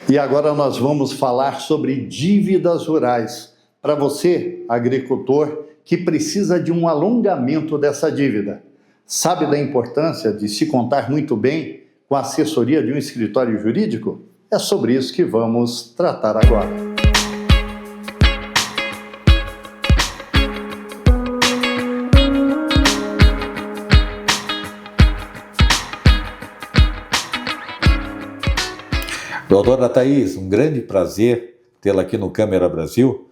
E agora nós vamos falar sobre dívidas rurais. Para você, agricultor, que precisa de um alongamento dessa dívida. Sabe da importância de se contar muito bem com a assessoria de um escritório jurídico? É sobre isso que vamos tratar agora. Doutora Thaís, um grande prazer tê-la aqui no Câmara Brasil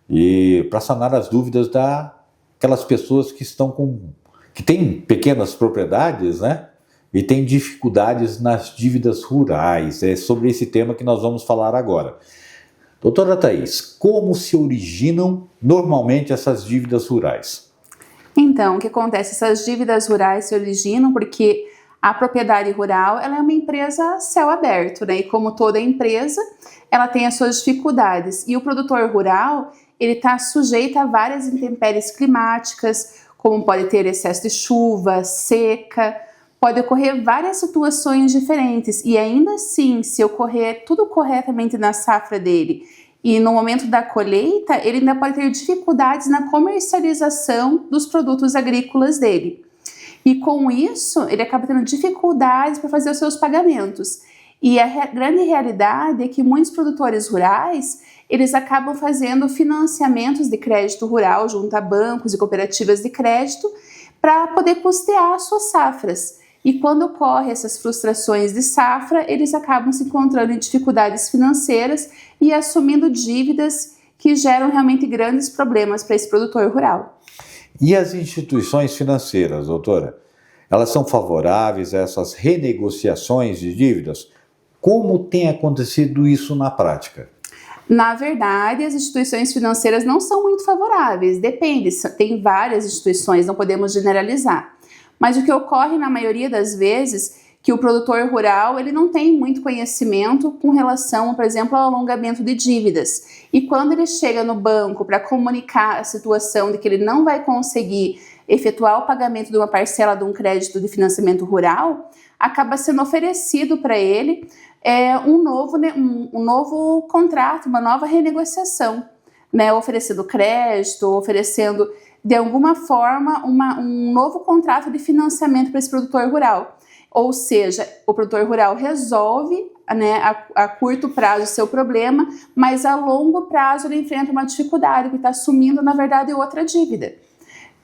e para sanar as dúvidas daquelas pessoas que têm pequenas propriedades, né? E têm dificuldades nas dívidas rurais. É sobre esse tema que nós vamos falar agora. Doutora Thaís, como se originam normalmente essas dívidas rurais? Então, o que acontece? Essas dívidas rurais se originam porque a propriedade rural, ela é uma empresa a céu aberto, né? E como toda empresa, ela tem as suas dificuldades. E o produtor rural, ele está sujeito a várias intempéries climáticas, como pode ter excesso de chuva, seca, pode ocorrer várias situações diferentes. E ainda assim, se ocorrer tudo corretamente na safra dele e no momento da colheita, ele ainda pode ter dificuldades na comercialização dos produtos agrícolas dele. E com isso, ele acaba tendo dificuldades para fazer os seus pagamentos. E a grande realidade é que muitos produtores rurais, eles acabam fazendo financiamentos de crédito rural junto a bancos e cooperativas de crédito para poder custear as suas safras. E quando ocorrem essas frustrações de safra, eles acabam se encontrando em dificuldades financeiras e assumindo dívidas que geram realmente grandes problemas para esse produtor rural. E as instituições financeiras, doutora? Elas são favoráveis a essas renegociações de dívidas? Como tem acontecido isso na prática? Na verdade, as instituições financeiras não são muito favoráveis. Depende, tem várias instituições, não podemos generalizar. Mas o que ocorre na maioria das vezes que o produtor rural ele não tem muito conhecimento com relação, por exemplo, ao alongamento de dívidas. E quando ele chega no banco para comunicar a situação de que ele não vai conseguir efetuar o pagamento de uma parcela de um crédito de financiamento rural, acaba sendo oferecido para ele um novo contrato, uma nova renegociação, né? Oferecendo crédito, oferecendo de alguma forma um novo contrato de financiamento para esse produtor rural. Ou seja, o produtor rural resolve, né, a curto prazo o seu problema, mas a longo prazo ele enfrenta uma dificuldade, porque está assumindo, na verdade, outra dívida.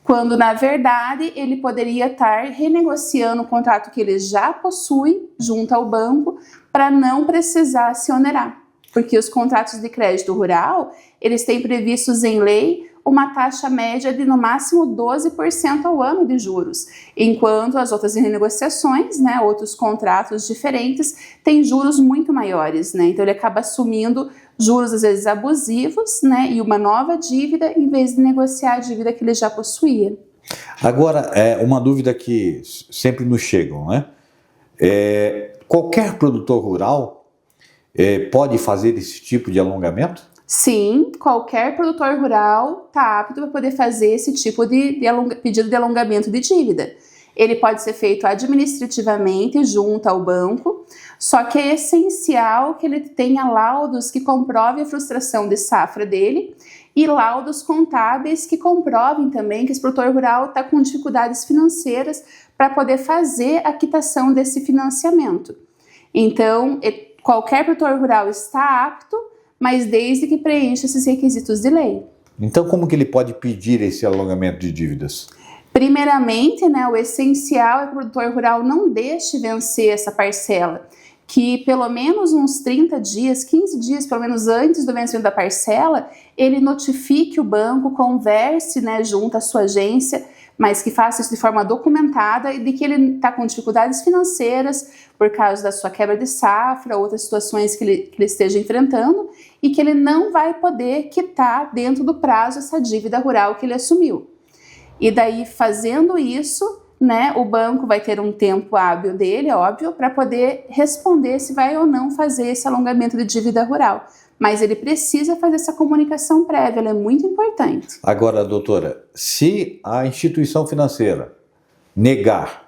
Quando, na verdade, ele poderia estar renegociando o contrato que ele já possui junto ao banco para não precisar se onerar. Porque os contratos de crédito rural, eles têm previstos em lei uma taxa média de no máximo 12% ao ano de juros, enquanto as outras renegociações, né, outros contratos diferentes, têm juros muito maiores, né? Então ele acaba assumindo juros às vezes abusivos, né, e uma nova dívida em vez de negociar a dívida que ele já possuía. Agora, uma dúvida que sempre nos chegam, né? Qualquer produtor rural pode fazer esse tipo de alongamento? Sim, qualquer produtor rural está apto para poder fazer esse tipo de pedido de alongamento de dívida. Ele pode ser feito administrativamente junto ao banco, só que é essencial que ele tenha laudos que comprovem a frustração de safra dele e laudos contábeis que comprovem também que esse produtor rural está com dificuldades financeiras para poder fazer a quitação desse financiamento. Então, qualquer produtor rural está apto, mas desde que preencha esses requisitos de lei. Então, como que ele pode pedir esse alongamento de dívidas? Primeiramente, né, o essencial é que o produtor rural não deixe vencer essa parcela, que pelo menos uns 30 dias, 15 dias, pelo menos antes do vencimento da parcela, ele notifique o banco, converse, né, junto à sua agência, mas que faça isso de forma documentada e de que ele está com dificuldades financeiras por causa da sua quebra de safra, outras situações que ele esteja enfrentando e que ele não vai poder quitar dentro do prazo essa dívida rural que ele assumiu. E daí, fazendo isso, né, o banco vai ter um tempo hábil dele, óbvio, para poder responder se vai ou não fazer esse alongamento de dívida rural. Mas ele precisa fazer essa comunicação prévia, ela é muito importante. Agora, doutora, se a instituição financeira negar,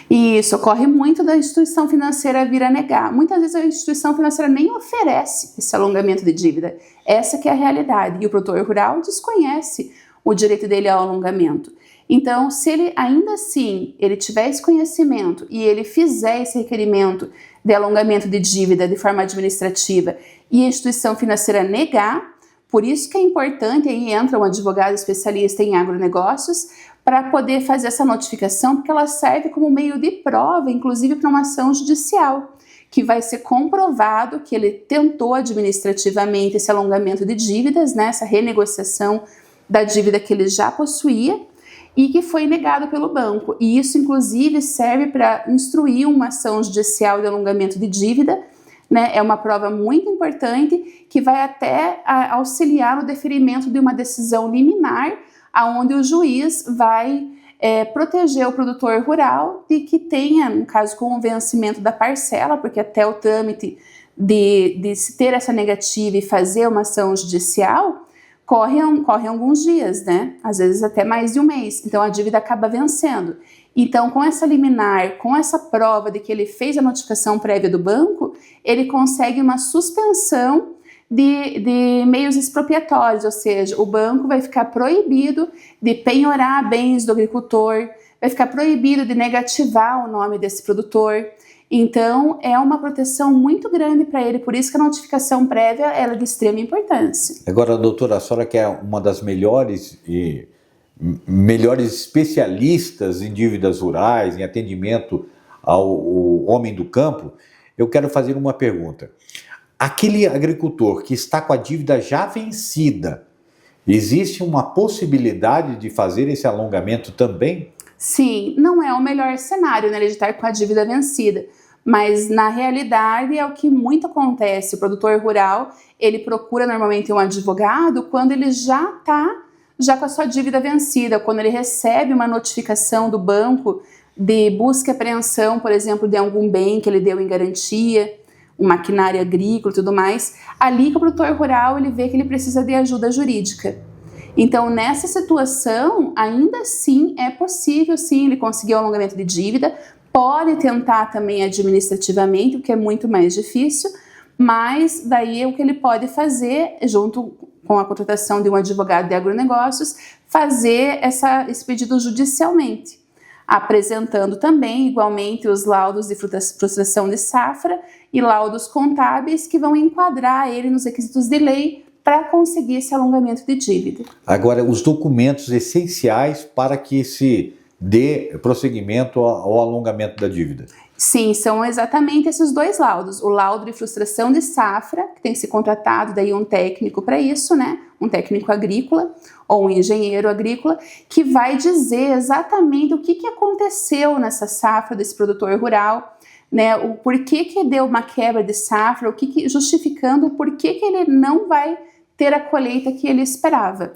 E isso ocorre muito da instituição financeira vir a negar. Muitas vezes a instituição financeira nem oferece esse alongamento de dívida. Essa que é a realidade. E o produtor rural desconhece o direito dele ao alongamento. Então, se ele ainda assim ele tiver esse conhecimento e ele fizer esse requerimento de alongamento de dívida de forma administrativa e a instituição financeira negar, por isso que é importante, aí entra um advogado especialista em agronegócios, para poder fazer essa notificação, porque ela serve como meio de prova, inclusive para uma ação judicial, que vai ser comprovado que ele tentou administrativamente esse alongamento de dívidas, né, essa renegociação da dívida que ele já possuía, e que foi negado pelo banco. E isso, inclusive, serve para instruir uma ação judicial de alongamento de dívida, né? É uma prova muito importante que vai até auxiliar no deferimento de uma decisão liminar, aonde o juiz vai proteger o produtor rural de que tenha, no caso, com o vencimento da parcela, porque até o trâmite de se ter essa negativa e fazer uma ação judicial, corre alguns dias, né? Às vezes até mais de um mês. Então a dívida acaba vencendo. Então, com essa liminar, com essa prova de que ele fez a notificação prévia do banco, ele consegue uma suspensão de meios expropriatórios, ou seja, o banco vai ficar proibido de penhorar bens do agricultor, vai ficar proibido de negativar o nome desse produtor. Então, é uma proteção muito grande para ele, por isso que a notificação prévia ela é de extrema importância. Agora, doutora, a senhora que é uma das melhores especialistas em dívidas rurais, em atendimento ao homem do campo, eu quero fazer uma pergunta. Aquele agricultor que está com a dívida já vencida, existe uma possibilidade de fazer esse alongamento também? Sim, não é o melhor cenário, né, ele estar com a dívida vencida, mas na realidade é o que muito acontece. O produtor rural, ele procura normalmente um advogado quando ele já está com a sua dívida vencida, quando ele recebe uma notificação do banco de busca e apreensão, por exemplo, de algum bem que ele deu em garantia, um maquinário agrícola e tudo mais, ali que o produtor rural ele vê que ele precisa de ajuda jurídica. Então, nessa situação, ainda assim é possível, sim, ele conseguir o alongamento de dívida, pode tentar também administrativamente, o que é muito mais difícil, mas daí o que ele pode fazer, junto com a contratação de um advogado de agronegócios, fazer esse pedido judicialmente, apresentando também, igualmente, os laudos de frustração de safra e laudos contábeis que vão enquadrar ele nos requisitos de lei para conseguir esse alongamento de dívida. Agora, os documentos essenciais para que se dê prosseguimento ao alongamento da dívida. Sim, são exatamente esses dois laudos. O laudo de frustração de safra, que tem que ser contratado daí um técnico para isso, né? Um técnico agrícola ou um engenheiro agrícola, que vai dizer exatamente o que aconteceu nessa safra desse produtor rural, né? O porquê que deu uma quebra de safra, justificando o porquê que ele não vai ter a colheita que ele esperava.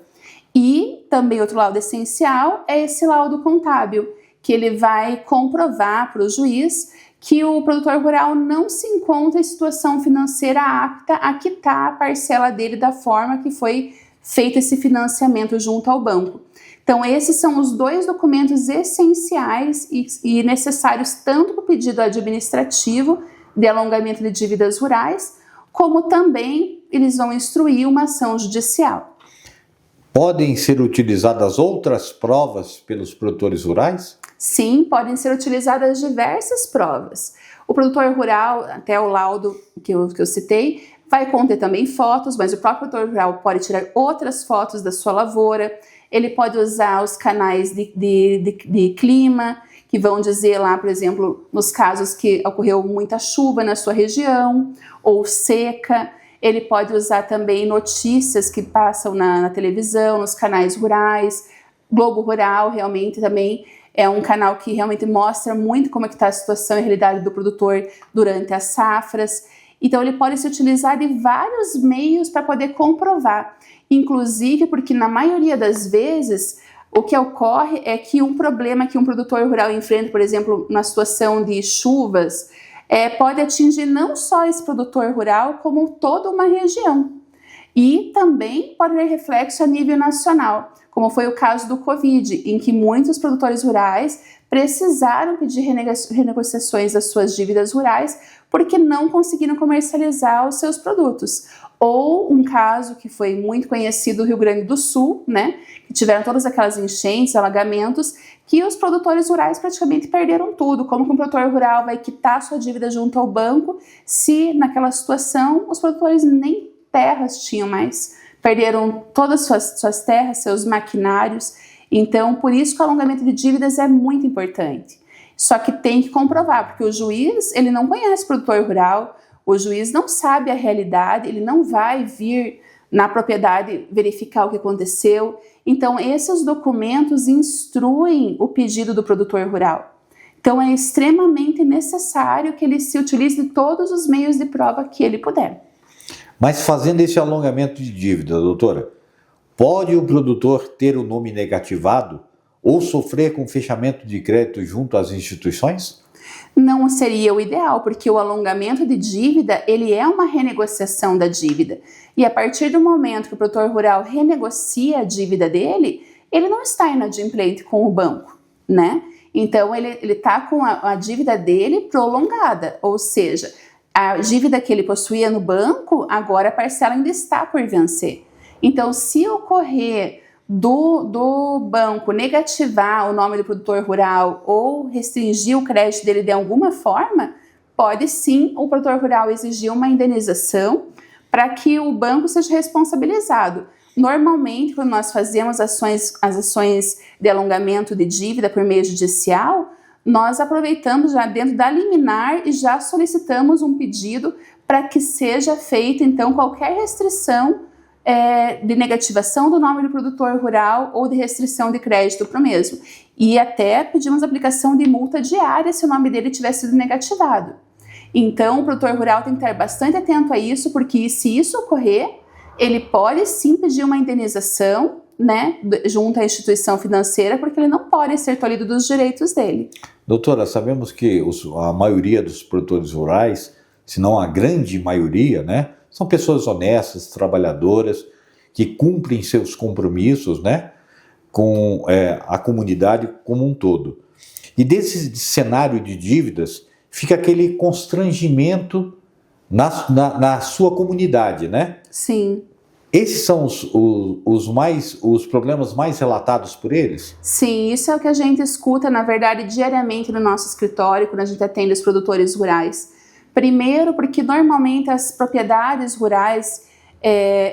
E também outro laudo essencial é esse laudo contábil, que ele vai comprovar para o juiz que o produtor rural não se encontra em situação financeira apta a quitar a parcela dele da forma que foi feito esse financiamento junto ao banco. Então, esses são os dois documentos essenciais e necessários tanto para o pedido administrativo de alongamento de dívidas rurais, como também eles vão instruir uma ação judicial. Podem ser utilizadas outras provas pelos produtores rurais? Sim, podem ser utilizadas diversas provas. O produtor rural, até o laudo que eu citei, vai conter também fotos, mas o próprio produtor rural pode tirar outras fotos da sua lavoura. Ele pode usar os canais de clima, que vão dizer lá, por exemplo, nos casos que ocorreu muita chuva na sua região, ou seca. Ele pode usar também notícias que passam na televisão, nos canais rurais. Globo Rural realmente também é um canal que realmente mostra muito como é que está a situação e a realidade do produtor durante as safras. Então ele pode se utilizar de vários meios para poder comprovar. Inclusive porque na maioria das vezes o que ocorre é que um problema que um produtor rural enfrenta, por exemplo, na situação de chuvas, pode atingir não só esse produtor rural, como toda uma região. E também pode ter reflexo a nível nacional, como foi o caso do Covid, em que muitos produtores rurais precisaram pedir renegociações das suas dívidas rurais porque não conseguiram comercializar os seus produtos. Ou um caso que foi muito conhecido no Rio Grande do Sul, né, que tiveram todas aquelas enchentes, alagamentos, que os produtores rurais praticamente perderam tudo. Como que um produtor rural vai quitar sua dívida junto ao banco se naquela situação os produtores nem terras tinham mais? Perderam todas suas terras, seus maquinários. Então, por isso que o alongamento de dívidas é muito importante. Só que tem que comprovar, porque o juiz, ele não conhece o produtor rural, o juiz não sabe a realidade, ele não vai vir na propriedade verificar o que aconteceu. Então, esses documentos instruem o pedido do produtor rural. Então, é extremamente necessário que ele se utilize de todos os meios de prova que ele puder. Mas fazendo esse alongamento de dívida, doutora, pode o produtor ter o nome negativado ou sofrer com fechamento de crédito junto às instituições? Não seria o ideal, porque o alongamento de dívida, ele é uma renegociação da dívida. E a partir do momento que o produtor rural renegocia a dívida dele, ele não está inadimplente com o banco, né? Então, ele está com a dívida dele prolongada, ou seja, a dívida que ele possuía no banco, agora a parcela ainda está por vencer. Então, se ocorrer do banco negativar o nome do produtor rural ou restringir o crédito dele de alguma forma, pode sim o produtor rural exigir uma indenização para que o banco seja responsabilizado. Normalmente, quando nós fazemos as ações de alongamento de dívida por meio judicial, nós aproveitamos já dentro da liminar e já solicitamos um pedido para que seja feita, então, qualquer restrição de negativação do nome do produtor rural ou de restrição de crédito para o mesmo. E até pedimos aplicação de multa diária se o nome dele tivesse sido negativado. Então, o produtor rural tem que estar bastante atento a isso, porque se isso ocorrer, ele pode sim pedir uma indenização, né, junto à instituição financeira, porque ele não pode ser tolhido dos direitos dele. Doutora, sabemos que a maioria dos produtores rurais, se não a grande maioria, né, são pessoas honestas, trabalhadoras, que cumprem seus compromissos, né, com a comunidade como um todo. E desse cenário de dívidas, fica aquele constrangimento na sua comunidade, né? Sim. Esses são os problemas mais relatados por eles? Sim, isso é o que a gente escuta, na verdade, diariamente no nosso escritório, quando a gente atende os produtores rurais. Primeiro, porque normalmente as propriedades rurais,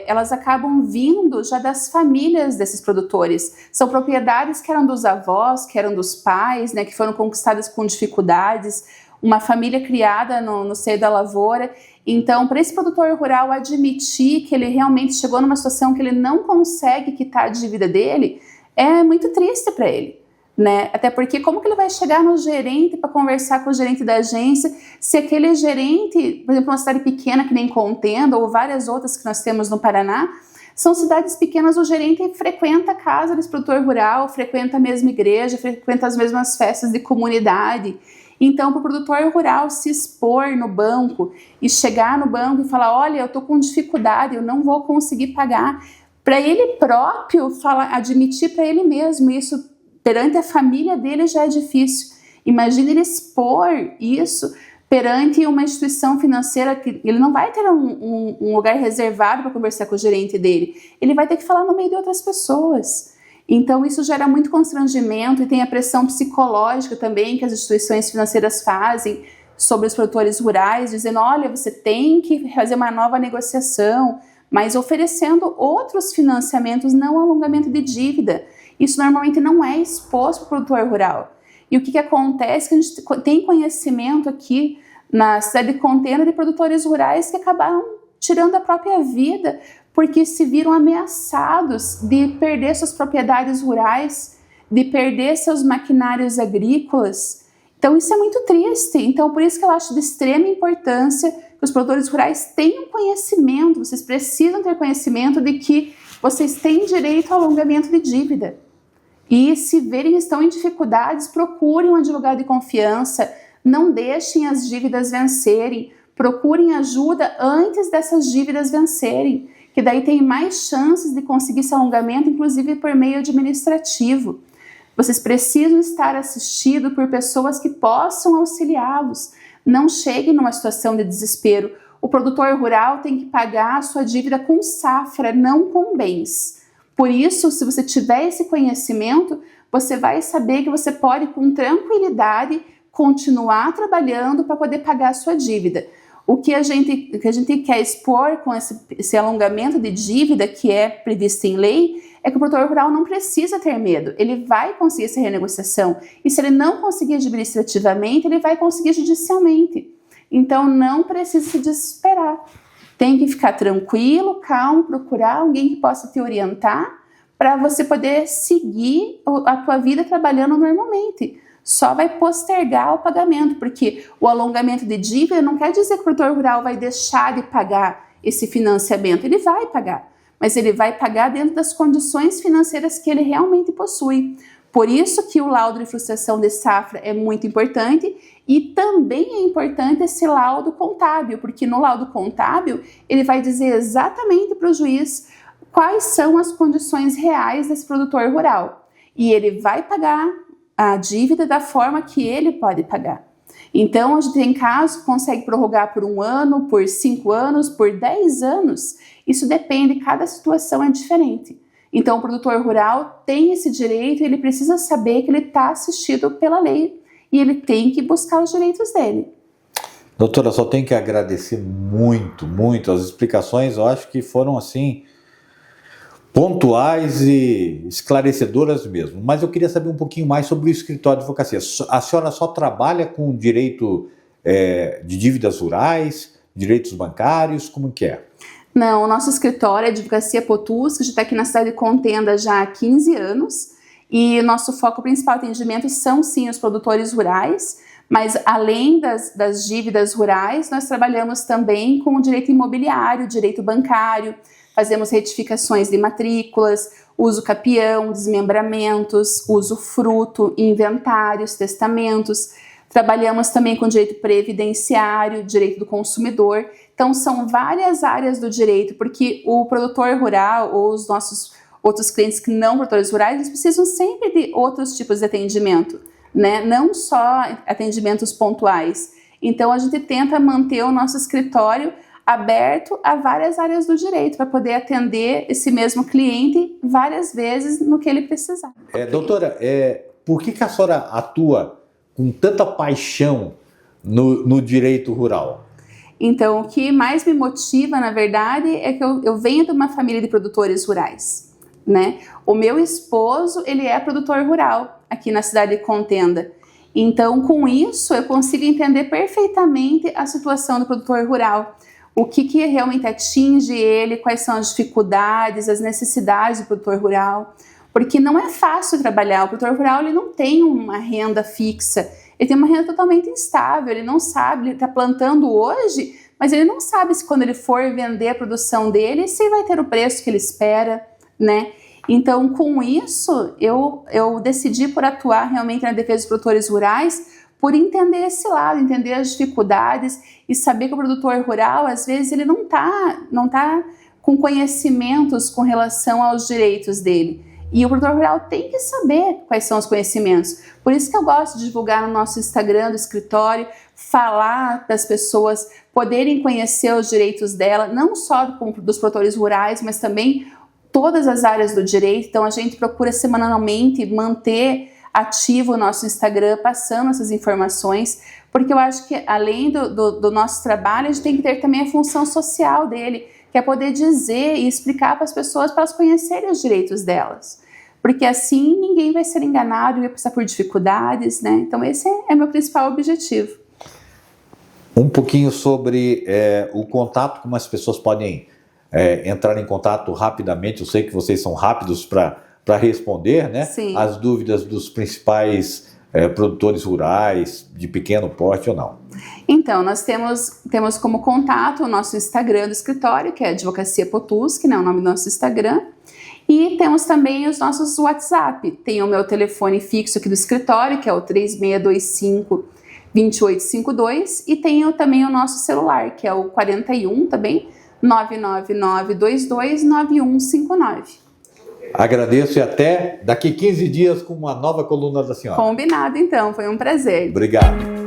elas acabam vindo já das famílias desses produtores. São propriedades que eram dos avós, que eram dos pais, né, que foram conquistadas com dificuldades, uma família criada no seio da lavoura. Então, para esse produtor rural admitir que ele realmente chegou numa situação que ele não consegue quitar a dívida dele, é muito triste para ele, né? Até porque como que ele vai chegar no gerente para conversar com o gerente da agência, se aquele gerente, por exemplo, uma cidade pequena que nem Contenda ou várias outras que nós temos no Paraná, são cidades pequenas, o gerente frequenta a casa desse produtor rural, frequenta a mesma igreja, frequenta as mesmas festas de comunidade. Então, para o produtor rural se expor no banco e chegar no banco e falar, olha, eu estou com dificuldade, eu não vou conseguir pagar, para ele próprio admitir para ele mesmo isso perante a família dele já é difícil. Imagina ele expor isso perante uma instituição financeira que ele não vai ter um lugar reservado para conversar com o gerente dele, ele vai ter que falar no meio de outras pessoas. Então, isso gera muito constrangimento e tem a pressão psicológica também que as instituições financeiras fazem sobre os produtores rurais, dizendo, olha, você tem que fazer uma nova negociação, mas oferecendo outros financiamentos, não alongamento de dívida. Isso normalmente não é exposto para o produtor rural. E o que acontece? Que a gente tem conhecimento aqui na cidade de Contenda de produtores rurais que acabaram tirando a própria vida porque se viram ameaçados de perder suas propriedades rurais, de perder seus maquinários agrícolas. Então isso é muito triste. Então por isso que eu acho de extrema importância que os produtores rurais tenham conhecimento, vocês precisam ter conhecimento de que vocês têm direito ao alongamento de dívida. E se verem que estão em dificuldades, procurem um advogado de confiança, não deixem as dívidas vencerem, procurem ajuda antes dessas dívidas vencerem, que daí tem mais chances de conseguir esse alongamento, inclusive por meio administrativo. Vocês precisam estar assistidos por pessoas que possam auxiliá-los. Não cheguem numa situação de desespero. O produtor rural tem que pagar a sua dívida com safra, não com bens. Por isso, se você tiver esse conhecimento, você vai saber que você pode, com tranquilidade, continuar trabalhando para poder pagar a sua dívida. O que a gente quer expor com esse alongamento de dívida que é previsto em lei é que o produtor rural não precisa ter medo. Ele vai conseguir essa renegociação. E se ele não conseguir administrativamente, ele vai conseguir judicialmente. Então, não precisa se desesperar. Tem que ficar tranquilo, calmo, procurar alguém que possa te orientar para você poder seguir a tua vida trabalhando normalmente. Só vai postergar o pagamento, porque o alongamento de dívida não quer dizer que o produtor rural vai deixar de pagar esse financiamento. Ele vai pagar, mas ele vai pagar dentro das condições financeiras que ele realmente possui. Por isso que o laudo de frustração de safra é muito importante e também é importante esse laudo contábil, porque no laudo contábil ele vai dizer exatamente para o juiz quais são as condições reais desse produtor rural. E ele vai pagar a dívida da forma que ele pode pagar. Então, a gente tem casos que consegue prorrogar por 1 ano, por 5 anos, por 10 anos. Isso depende, cada situação é diferente. Então, o produtor rural tem esse direito e ele precisa saber que ele está assistido pela lei e ele tem que buscar os direitos dele. Doutora, só tenho que agradecer muito, muito as explicações. Eu acho que foram, assim, pontuais e esclarecedoras mesmo. Mas eu queria saber um pouquinho mais sobre o escritório de advocacia. A senhora só trabalha com direito de dívidas rurais, direitos bancários, como que é? Não, o nosso escritório é Advocacia Potuz, que já está aqui na cidade de Contenda já há 15 anos. E nosso foco principal de atendimento são, sim, os produtores rurais. Mas, além das dívidas rurais, nós trabalhamos também com o direito imobiliário, direito bancário. Fazemos retificações de matrículas, uso capião, desmembramentos, uso fruto, inventários, testamentos. Trabalhamos também com direito previdenciário, direito do consumidor. Então, são várias áreas do direito, porque o produtor rural ou os nossos outros clientes que não produtores rurais, eles precisam sempre de outros tipos de atendimento, né? Não só atendimentos pontuais. Então, a gente tenta manter o nosso escritório aberto a várias áreas do direito, para poder atender esse mesmo cliente várias vezes no que ele precisar. Doutora, por que a senhora atua com tanta paixão no direito rural? Então, o que mais me motiva, na verdade, é que eu venho de uma família de produtores rurais, né? O meu esposo, ele é produtor rural aqui na cidade de Contenda. Então, com isso, eu consigo entender perfeitamente a situação do produtor rural. O que realmente atinge ele, quais são as dificuldades, as necessidades do produtor rural. Porque não é fácil trabalhar. O produtor rural ele não tem uma renda fixa, ele tem uma renda totalmente instável, ele não sabe, ele está plantando hoje, mas ele não sabe se quando ele for vender a produção dele, se vai ter o preço que ele espera, né? Então, com isso, eu decidi por atuar realmente na defesa dos produtores rurais, por entender esse lado, entender as dificuldades e saber que o produtor rural, às vezes, ele não tá com conhecimentos com relação aos direitos dele. E o produtor rural tem que saber quais são os conhecimentos. Por isso que eu gosto de divulgar no nosso Instagram do escritório, falar para as pessoas poderem conhecer os direitos dela, não só dos produtores rurais, mas também todas as áreas do direito. Então, a gente procura semanalmente manter ativo o nosso Instagram, passando essas informações, porque eu acho que além do nosso trabalho, a gente tem que ter também a função social dele, que é poder dizer e explicar para as pessoas, para elas conhecerem os direitos delas. Porque assim ninguém vai ser enganado e vai passar por dificuldades, né? Então esse é meu principal objetivo. Um pouquinho sobre o contato, como as pessoas podem entrar em contato rapidamente. Eu sei que vocês são rápidos para responder, né? Sim. As dúvidas dos principais produtores rurais, de pequeno porte ou não. Então, nós temos como contato o nosso Instagram do escritório, que é Advocacia Potuz, que é o nome do nosso Instagram. E temos também os nossos WhatsApp. Tem o meu telefone fixo aqui do escritório, que é o 3625-2852. E tenho também o nosso celular, que é o 41 também, 999229159. Agradeço e até daqui 15 dias com uma nova coluna da senhora. Combinado, então. Foi um prazer. Obrigado.